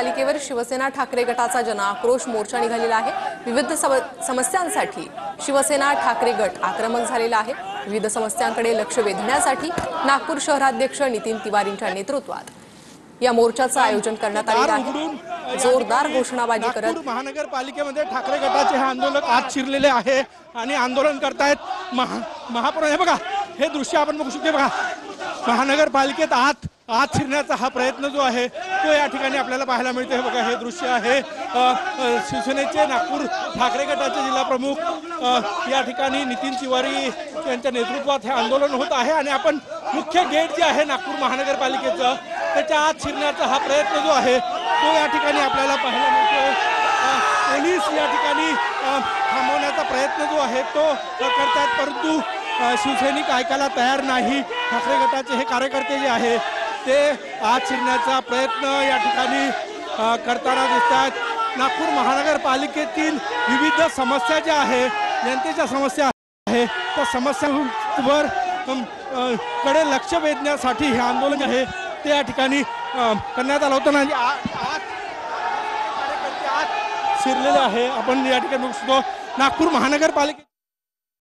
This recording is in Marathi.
महानगरपालिकेवर शिवसेना ठाकरे गटाचा जनआक्रोश मोर्चा निघालेला आहे। विविध समस्यांसाठी शिवसेना ठाकरे गट आक्रमक झालेला आहे। विविध समस्यांकडे लक्ष वेधण्यासाठी नागपूर शहराध्यक्ष नितीन तिवारींच्या नेतृत्वात या मोर्चाचं आयोजन करण्यात आले आहे। जोरदार घोषणाबाजी करत महानगरपालिकेमध्ये ठाकरे गटाचे हे आंदोलक आत शिरलेले आहे आणि आंदोलन करतायत। महापौर हे बघा, हे दृश्य आपण बघू शकतो। बघा, महानगरपालिकेत आत शिरण्याचा हा प्रयत्न जो आहे तो या ठिकाणी आपल्याला पाहायला मिळतो। हे बघा, हे दृश्य आहे शिवसेनेचे नागपूर ठाकरे गटाचे जिल्हा प्रमुख या ठिकाणी नितीन तिवारी यांच्या नेतृत्वात हे आंदोलन होत आहे आणि आपण मुख्य गेट जे आहे नागपूर महानगरपालिकेचं त्याच्या आत शिरण्याचा हा प्रयत्न जो आहे तो या ठिकाणी आपल्याला पाहायला मिळतो। पोलीस या ठिकाणी थांबवण्याचा प्रयत्न जो आहे तो करतात, परंतु शिवसैनिक ऐकायला तयार नाही। ठाकरे गटाचे हे कार्यकर्ते जे आहे ते आत शिरण्याचा प्रयत्न या ठिकाणी करताना दिसतात। नागपूर महानगरपालिकेतील विविध समस्या ज्या आहे, जनतेच्या समस्या आहे, त्या समस्यांवर कडे लक्ष वेधण्यासाठी हे आंदोलन आहे ते या ठिकाणी करण्यात आलं होतं आणि कार्यकर्ते आत शिरलेले आहे। आपण या ठिकाणी बघू शकतो नागपूर महानगरपालिके